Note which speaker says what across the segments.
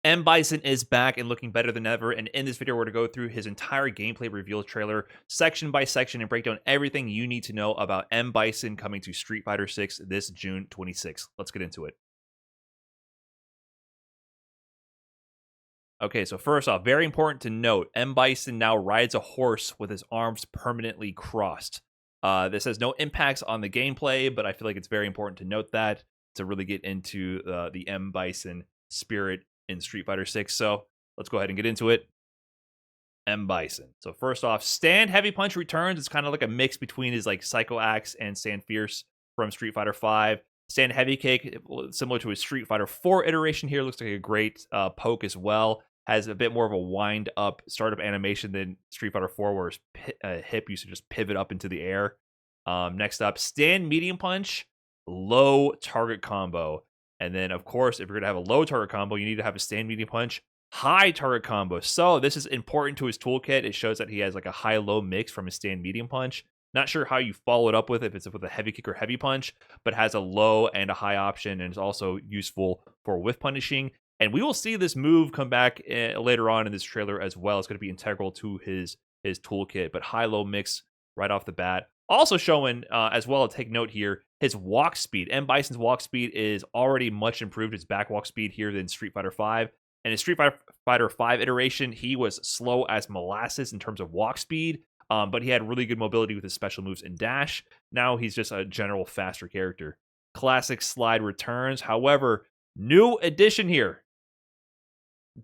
Speaker 1: M. Bison is back and looking better than ever, and in this video, we're going to go through his entire gameplay reveal trailer, section by section, and break down everything you need to know about M. Bison coming to Street Fighter 6 this June 26th. Let's get into it. Okay, so first off, very important to note, M. Bison now rides a horse with his arms permanently crossed. This has no impacts on the gameplay, but I feel like it's very important to note that to really get into the M. Bison spirit in Street Fighter 6. So let's go ahead and get into it. M. Bison. So first off, Stand Heavy Punch returns. It's kind of like a mix between his like Psycho Axe and Stand Fierce from Street Fighter 5. Stand Heavy Kick, similar to his Street Fighter 4 iteration here, looks like a great poke as well. Has a bit more of a wind up startup animation than Street Fighter 4, where his hip used to just pivot up into the air. Next up, Stand Medium Punch, low target combo. And then, of course, if you're going to have a low target combo, you need to have a Stand Medium Punch, high target combo. So this is important to his toolkit. It shows that he has like a high-low mix from his Stand Medium Punch. Not sure how you follow it up with, if it's with a heavy kick or heavy punch, but has a low and a high option, and is also useful for whiff punishing. And we will see this move come back later on in this trailer as well. It's going to be integral to his toolkit, but high-low mix right off the bat. Also showing as well, take note here, his walk speed. M. Bison's walk speed is already much improved. His back walk speed here than Street Fighter 5. And in Street Fighter 5 iteration, he was slow as molasses in terms of walk speed, but he had really good mobility with his special moves and dash. Now he's just a general faster character. Classic slide returns. However, new addition here.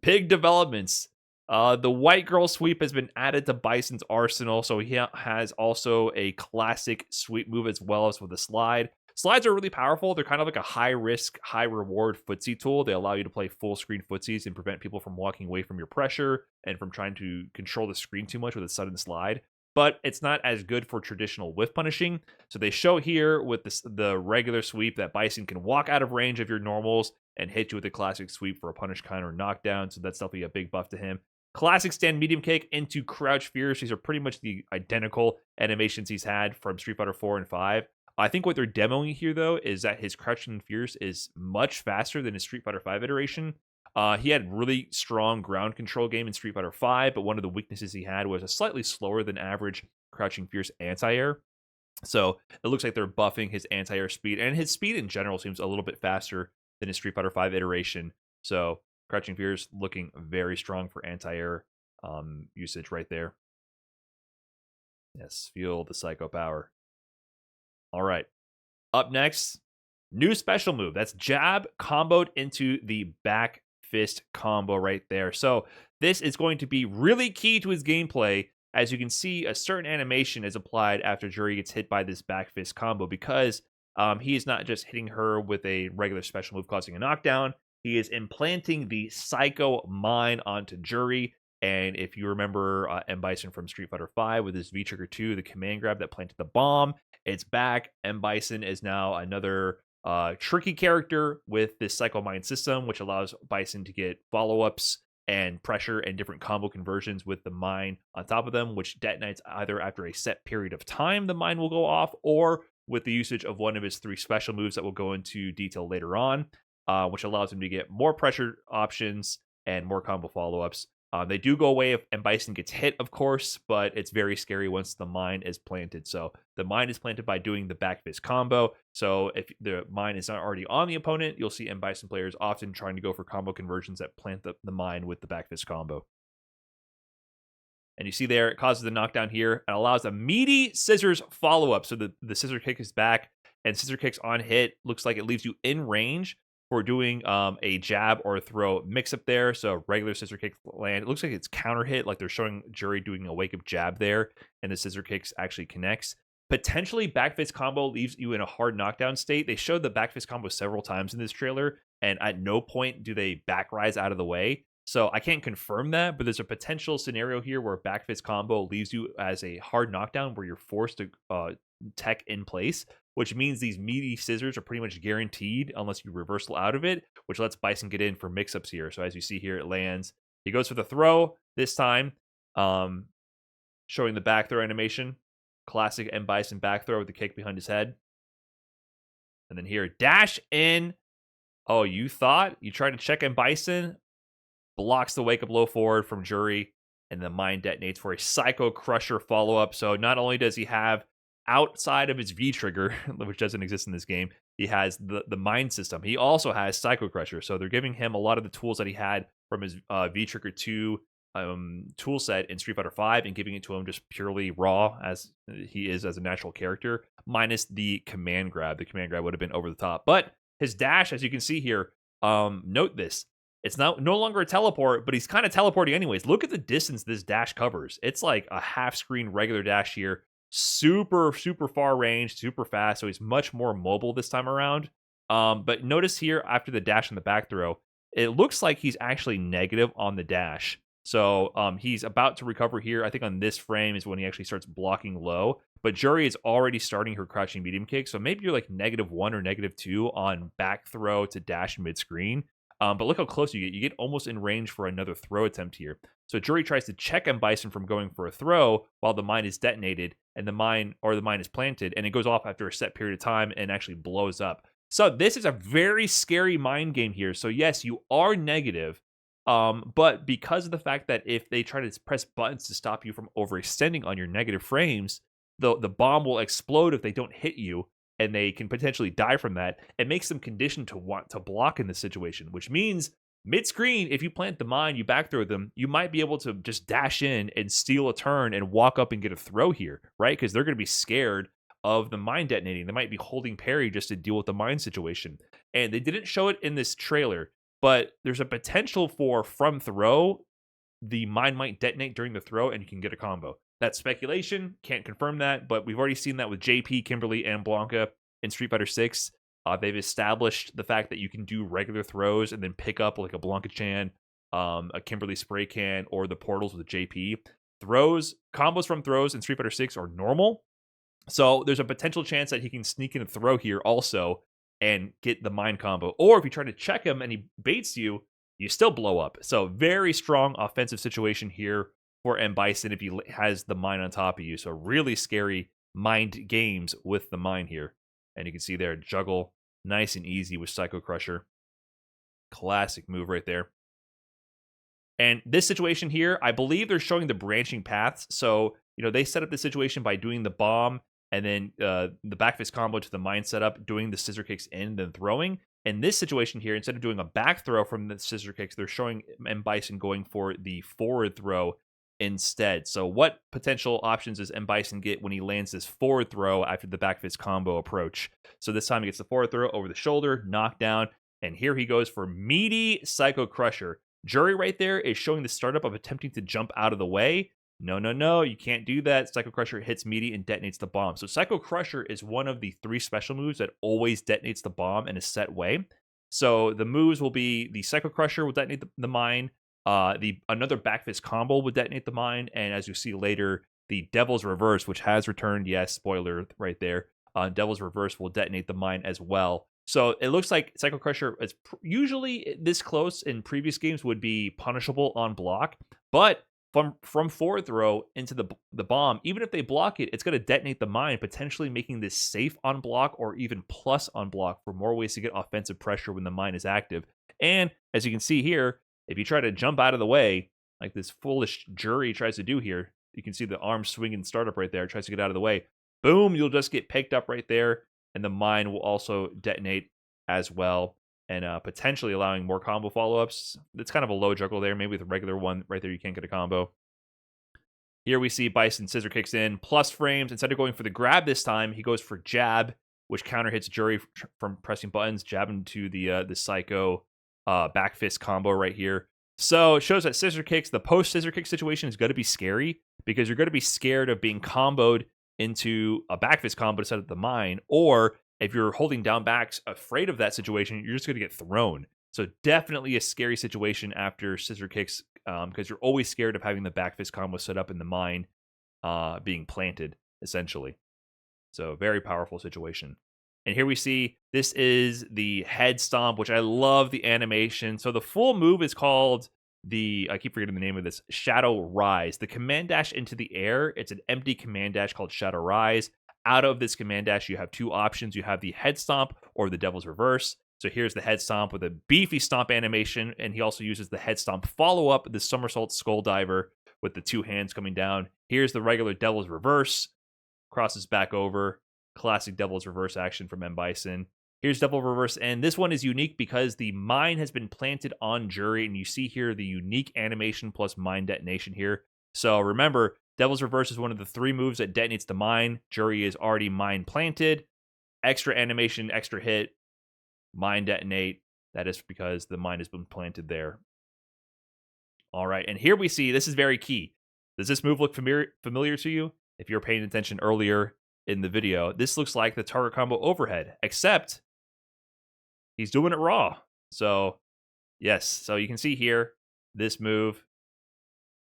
Speaker 1: Big developments. The white girl sweep has been added to Bison's arsenal, so he has also a classic sweep move as well as with a slide. Slides are really powerful. They're kind of like a high-risk, high-reward footsie tool. They allow you to play full-screen footsies and prevent people from walking away from your pressure and from trying to control the screen too much with a sudden slide. But it's not as good for traditional whiff punishing. So they show here with the regular sweep that Bison can walk out of range of your normals and hit you with a classic sweep for a punish counter knockdown. So that's definitely a big buff to him. Classic Stand Medium Kick into Crouch Fierce. These are pretty much the identical animations he's had from Street Fighter 4 and 5. I think what they're demoing here, though, is that his Crouching Fierce is much faster than his Street Fighter 5 iteration. He had really strong ground control game in Street Fighter 5, but one of the weaknesses he had was a slightly slower than average Crouching Fierce anti-air. So it looks like they're buffing his anti-air speed, and his speed in general seems a little bit faster than his Street Fighter 5 iteration. So Crouching Fierce looking very strong for anti-air usage right there. Yes, feel the psycho power. All right. Up next, new special move. That's jab comboed into the back fist combo right there. So this is going to be really key to his gameplay. As you can see, a certain animation is applied after Juri gets hit by this back fist combo, because he is not just hitting her with a regular special move causing a knockdown. He is implanting the Psycho Mine onto Juri. And if you remember M. Bison from Street Fighter 5 with his V-Trigger 2, the command grab that planted the bomb, it's back. M. Bison is now another tricky character with this Psycho Mine system, which allows Bison to get follow-ups and pressure and different combo conversions with the mine on top of them, which detonates either after a set period of time the mine will go off, or with the usage of one of his 3 special moves that we'll go into detail later on, which allows him to get more pressure options and more combo follow-ups. They do go away if M. Bison gets hit, of course, but it's very scary once the mine is planted. So the mine is planted by doing the back fist combo. So if the mine is not already on the opponent, you'll see M. Bison players often trying to go for combo conversions that plant the mine with the back fist combo. And you see there, it causes the knockdown here and allows a meaty scissors follow-up. So the scissor kick is back, and scissor kicks on hit looks like it leaves you in range for doing a jab or a throw mix-up there. So regular scissor kick land. It looks like it's counter hit, like they're showing Juri doing a wake-up jab there, and the scissor kicks actually connects. Potentially, back fist combo leaves you in a hard knockdown state. They showed the back fist combo several times in this trailer, and at no point do they back rise out of the way. So I can't confirm that, but there's a potential scenario here where back fist combo leaves you as a hard knockdown where you're forced to tech in place, which means these meaty scissors are pretty much guaranteed unless you reversal out of it, which lets Bison get in for mix-ups here. So as you see here, it lands. He goes for the throw this time, showing the back throw animation. Classic M. Bison back throw with the kick behind his head. And then here, dash in. Oh, you thought? You tried to check M. Bison? blocks the wake up low forward from Jury, and the mine detonates for a Psycho Crusher follow up. So not only does he have outside of his V trigger, which doesn't exist in this game, he has the mine system. He also has Psycho Crusher. So they're giving him a lot of the tools that he had from his V trigger 2 tool set in Street Fighter 5 and giving it to him just purely raw as he is as a natural character, minus the command grab. The command grab would have been over the top. But his dash, as you can see here, note this. It's no longer a teleport, but he's kind of teleporting anyways. Look at the distance this dash covers. It's like a half screen regular dash here. Super, super far range, super fast. So he's much more mobile this time around. But notice here after the dash and the back throw, it looks like he's actually negative on the dash. So he's about to recover here. I think on this frame is when he actually starts blocking low. But Jury is already starting her crouching medium kick. So maybe you're like -1 or -2 on back throw to dash mid-screen. But look how close you get. You get almost in range for another throw attempt here. So Jury tries to check M. Bison from going for a throw while the mine is detonated and the mine is planted, and it goes off after a set period of time and actually blows up. So this is a very scary mind game here. So yes, you are negative, but because of the fact that if they try to press buttons to stop you from overextending on your negative frames, the bomb will explode if they don't hit you, and they can potentially die from that. It makes them conditioned to want to block in this situation, which means mid-screen, if you plant the mine, you back throw them, you might be able to just dash in and steal a turn and walk up and get a throw here, right? Because they're going to be scared of the mine detonating. They might be holding parry just to deal with the mine situation. And they didn't show it in this trailer, but there's a potential for from throw, the mine might detonate during the throw and you can get a combo. That's speculation, can't confirm that, but we've already seen that with JP, Kimberly, and Blanca in Street Fighter 6. They've established the fact that you can do regular throws and then pick up like a Blanca-chan, a Kimberly spray can, or the portals with JP. Combos from throws in Street Fighter 6 are normal, so there's a potential chance that he can sneak in a throw here also and get the mine combo. Or if you try to check him and he baits you, you still blow up. So very strong offensive situation here for M. Bison if he has the mine on top of you. So really scary mind games with the mine here. And you can see there, juggle nice and easy with Psycho Crusher. Classic move right there. And this situation here, I believe they're showing the branching paths. So, they set up the situation by doing the bomb and then the back fist combo to the mine setup, doing the scissor kicks in, then throwing. In this situation here, instead of doing a back throw from the scissor kicks, they're showing M. Bison going for the forward throw instead. So what potential options does M. Bison get when he lands this forward throw after the back fist combo approach? So this time he gets the forward throw over the shoulder, knockdown, and here he goes for meaty Psycho Crusher. Jury right there is showing the startup of attempting to jump out of the way. No, you can't do that. Psycho Crusher hits meaty and detonates the bomb. So Psycho Crusher is one of the 3 special moves that always detonates the bomb in a set way. So the moves will be the Psycho Crusher will detonate the mine, another back fist combo would detonate the mine, and as you see later, the Devil's Reverse, which has returned, yes, spoiler right there, Devil's Reverse will detonate the mine as well. So it looks like Psycho Crusher is usually this close in previous games would be punishable on block, but from forward throw into the bomb, even if they block it, it's going to detonate the mine, potentially making this safe on block or even plus on block for more ways to get offensive pressure when the mine is active. And as you can see here, if you try to jump out of the way, like this foolish Jury tries to do here, you can see the arm swinging startup right there, tries to get out of the way. Boom, you'll just get picked up right there, and the mine will also detonate as well, and potentially allowing more combo follow-ups. It's kind of a low juggle there. Maybe with a regular one right there, you can't get a combo. Here we see Bison scissor kicks in, plus frames. Instead of going for the grab this time, he goes for jab, which counter hits Jury from pressing buttons, jabbing to the Psycho back fist combo right here. So it shows that scissor kicks, the post scissor kick situation is going to be scary because you're going to be scared of being comboed into a back fist combo to set up the mine, or if you're holding down backs afraid of that situation, you're just going to get thrown. So definitely a scary situation after scissor kicks because you're always scared of having the back fist combo set up in the mine being planted, essentially. So very powerful situation. And here we see this is the head stomp, which I love the animation. So the full move is called I keep forgetting the name of this, Shadow Rise. The command dash into the air, it's an empty command dash called Shadow Rise. Out of this command dash, you have 2 options. You have the head stomp or the Devil's Reverse. So here's the head stomp with a beefy stomp animation, and he also uses the head stomp follow-up, the somersault skull diver with the 2 hands coming down. Here's the regular Devil's Reverse, crosses back over, classic Devil's Reverse action from M. Bison. Here's Devil Reverse, and this one is unique because the mine has been planted on Jury, and you see here the unique animation plus mine detonation here. So remember, Devil's Reverse is one of the 3 moves that detonates the mine. Jury is already mine planted. Extra animation, extra hit, mine detonate. That is because the mine has been planted there. All right, and here we see, this is very key. Does this move look familiar to you? If you're paying attention earlier in the video, this looks like the target combo overhead, except he's doing it raw. So, yes, so you can see here, this move,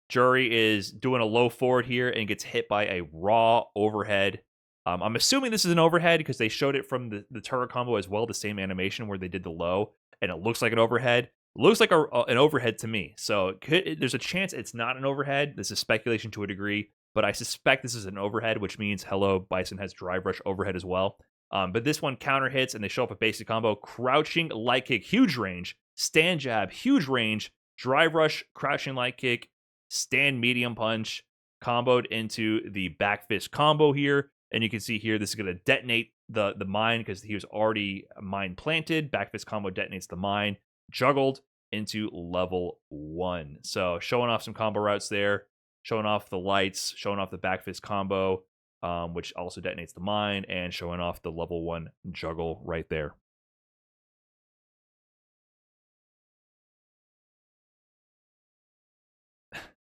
Speaker 1: Jury is doing a low forward here and gets hit by a raw overhead. I'm assuming this is an overhead because they showed it from the turret combo as well, the same animation where they did the low, and it looks like an overhead. It looks like an overhead to me. So there's a chance it's not an overhead. This is speculation to a degree, but I suspect this is an overhead, which means, hello, Bison has Drive Rush overhead as well. But this one counter hits, and they show up a basic combo. Crouching light kick, huge range. Stand jab, huge range. Drive Rush, crouching light kick. Stand medium punch. Comboed into the back fist combo here. And you can see here, this is going to detonate the mine because he was already mine planted. Back fist combo detonates the mine. Juggled into level 1. So showing off some combo routes there. Showing off the lights. Showing off the back fist combo. Which also detonates the mine, and showing off the level 1 juggle right there.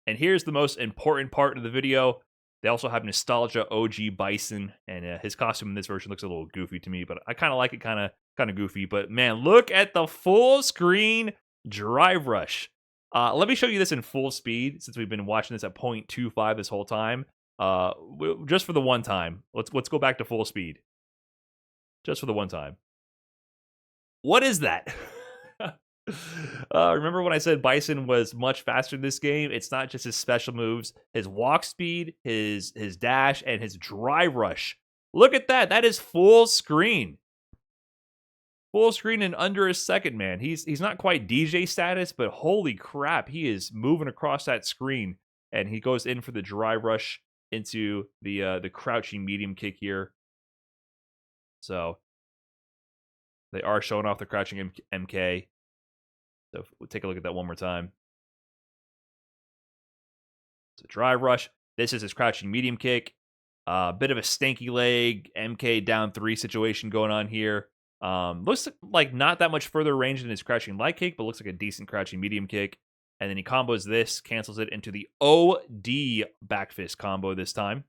Speaker 1: And here's the most important part of the video. They also have Nostalgia OG Bison, and his costume in this version looks a little goofy to me, but I kind of like it, kind of goofy. But man, look at the full screen Drive Rush. Let me show you this in full speed, since we've been watching this at 0.25 this whole time. Just for the one time, let's go back to full speed. Just for the one time. What is that? Remember when I said Bison was much faster in this game? It's not just his special moves, his walk speed, his dash, and his Drive Rush. Look at that. That is full screen. Full screen in under a second, man. He's not quite DJ status, but holy crap, he is moving across that screen, and he goes in for the Drive Rush into the crouching medium kick here. So they are showing off the crouching MK. So we'll take a look at that one more time. So Drive Rush. This is his crouching medium kick. Bit of a stanky leg MK down 3 situation going on here. Looks like not that much further range than his crouching light kick, but looks like a decent crouching medium kick. And then he combos this, cancels it into the OD back fist combo this time.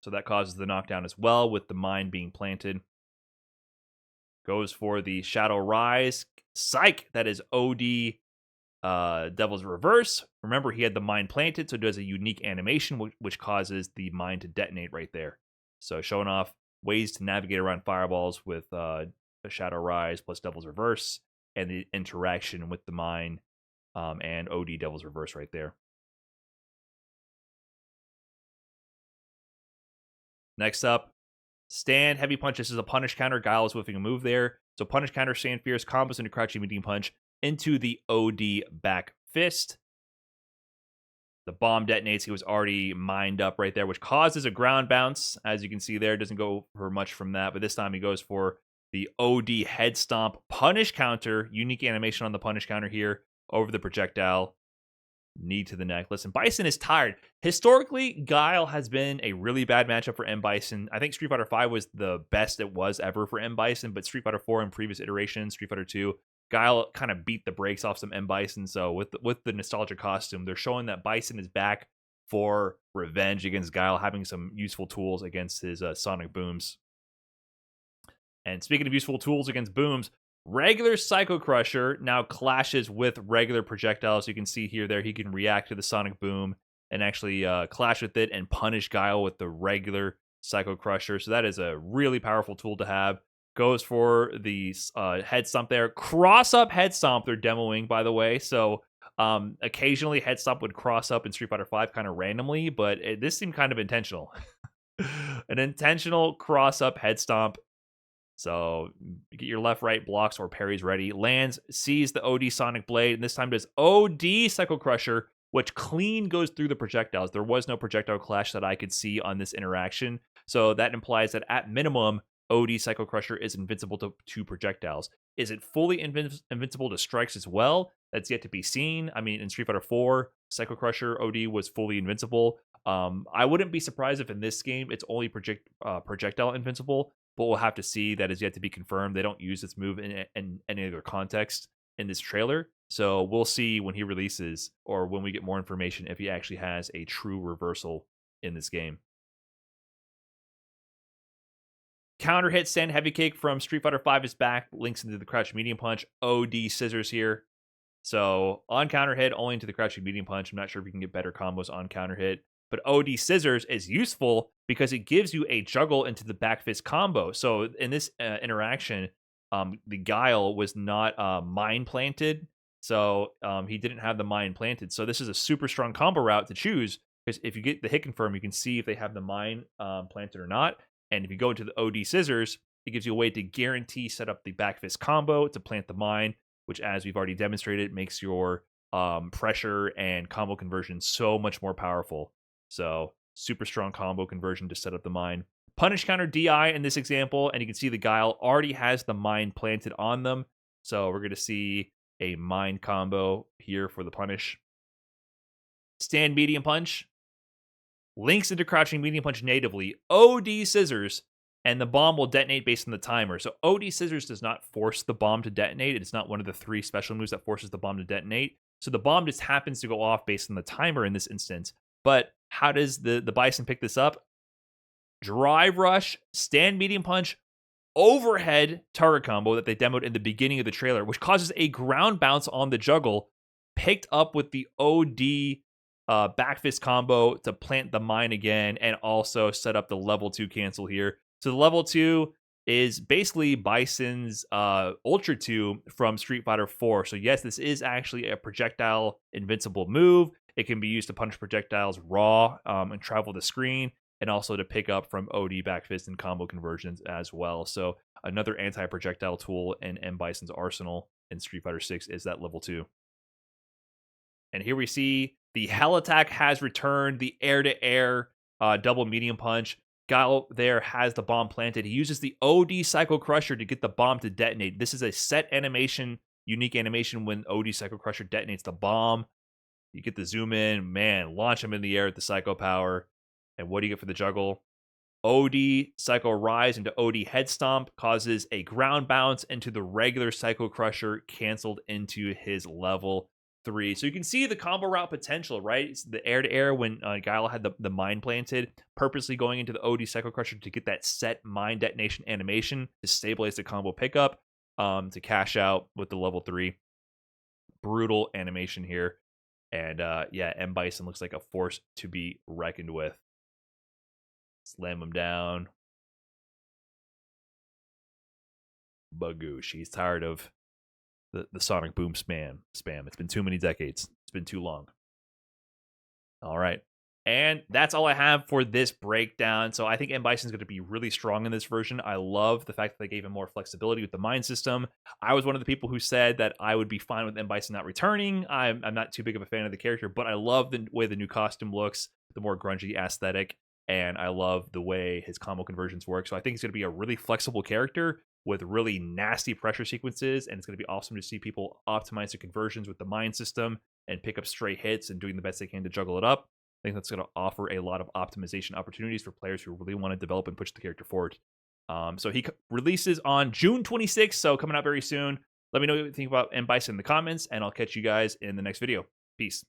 Speaker 1: So that causes the knockdown as well, with the mine being planted. Goes for the Shadow Rise. Psych! That is OD Devil's Reverse. Remember, he had the mine planted, so it does a unique animation, which causes the mine to detonate right there. So showing off ways to navigate around fireballs with a Shadow Rise plus Devil's Reverse, and the interaction with the mine and OD Devil's Reverse right there. Next up, Stand Heavy Punch. This is a punish counter. Guile is whiffing a move there. So punish counter, Stand Fierce, combos into crouching medium punch into the OD back fist. The bomb detonates. He was already mined up right there, which causes a ground bounce. As you can see there, doesn't go for much from that. But this time he goes for the OD head stomp punish counter. Unique animation on the punish counter here over the projectile. Knee to the neck. Listen, Bison is tired. Historically, Guile has been a really bad matchup for M. Bison. I think Street Fighter V was the best it was ever for M. Bison, but Street Fighter 4 in previous iterations, Street Fighter 2, Guile kind of beat the brakes off some M. Bison. So with the nostalgia costume, they're showing that Bison is back for revenge against Guile, having some useful tools against his sonic booms. And speaking of useful tools against booms, regular Psycho Crusher now clashes with regular projectiles. You can see here, there, he can react to the sonic boom and actually clash with it and punish Guile with the regular Psycho Crusher. So that is a really powerful tool to have. Goes for the head stomp there. Cross up head stomp they're demoing, by the way. So occasionally head stomp would cross up in Street Fighter V kind of randomly, but this seemed kind of intentional. An intentional cross up head stomp. So get your left, right blocks or parries ready. Lands, sees the OD Sonic Blade, and this time does OD Psycho Crusher, which clean goes through the projectiles. There was no projectile clash that I could see on this interaction. So that implies that at minimum, OD Psycho Crusher is invincible to projectiles. Is it fully invincible to strikes as well? That's yet to be seen. I mean, in Street Fighter 4, Psycho Crusher OD was fully invincible. I wouldn't be surprised if in this game it's only projectile invincible, but we'll have to see. That is yet to be confirmed. They don't use this move in any other context in this trailer. So we'll see when he releases or when we get more information if he actually has a true reversal in this game. Counter hit stand heavy kick from Street Fighter 5 is back. Links into the crouch medium punch. OD scissors here. So on counter hit, only into the crouching medium punch. I'm not sure if you can get better combos on counter hit. But OD scissors is useful because it gives you a juggle into the back fist combo. So in this interaction, the Guile was not mind planted. So he didn't have the mind planted. So this is a super strong combo route to choose, because if you get the hit confirm, you can see if they have the mind planted or not. And if you go into the OD scissors, it gives you a way to guarantee set up the back fist combo to plant the mine, which, as we've already demonstrated, makes your pressure and combo conversion so much more powerful. So super strong combo conversion to set up the mine. Punish counter DI in this example, and you can see the Guile already has the mine planted on them. So we're going to see a mine combo here for the punish. Stand medium punch. Links into crouching medium punch natively. OD scissors, and the bomb will detonate based on the timer. So OD scissors does not force the bomb to detonate. It's not one of the 3 special moves that forces the bomb to detonate. So the bomb just happens to go off based on the timer in this instance. But how does the Bison pick this up? Drive rush, stand medium punch, overhead target combo that they demoed in the beginning of the trailer, which causes a ground bounce on the juggle, picked up with the OD back fist combo to plant the mine again, and also set up the level 2 cancel here. So the level 2 is basically Bison's Ultra 2 from Street Fighter 4. So yes, this is actually a projectile invincible move. It can be used to punish projectiles raw and travel the screen, and also to pick up from OD back fist and combo conversions as well. So another anti-projectile tool in M. Bison's arsenal in Street Fighter 6 is that level 2. And here we see the Hell Attack has returned, the air-to-air double medium punch. Guile there has the bomb planted. He uses the OD Psycho Crusher to get the bomb to detonate. This is a set animation, unique animation when OD Psycho Crusher detonates the bomb. You get the zoom in, man, launch him in the air with the Psycho Power. And what do you get for the juggle? OD Psycho Rise into OD Head Stomp causes a ground bounce into the regular Psycho Crusher, canceled into his level 3. So you can see the combo route potential, right? It's the air-to-air when Guile had the mine planted, purposely going into the OD Psycho Crusher to get that set mine detonation animation to stabilize the combo pickup, to cash out with the level 3. Brutal animation here. And yeah, M. Bison looks like a force to be reckoned with. Slam him down. Bagoosh. He's tired of the Sonic Boom spam. It's been too many decades. It's been too long. All right. And that's all I have for this breakdown. So I think M. Bison's going to be really strong in this version. I love the fact that they gave him more flexibility with the mine system. I was one of the people who said that I would be fine with M. Bison not returning. I'm not too big of a fan of the character, but I love the way the new costume looks, the more grungy aesthetic, and I love the way his combo conversions work. So I think he's going to be a really flexible character with really nasty pressure sequences, and it's going to be awesome to see people optimize their conversions with the mine system and pick up stray hits and doing the best they can to juggle it up. I think that's going to offer a lot of optimization opportunities for players who really want to develop and push the character forward. So he releases on June 26th, so coming out very soon. Let me know what you think about M. Bison in the comments, and I'll catch you guys in the next video. Peace.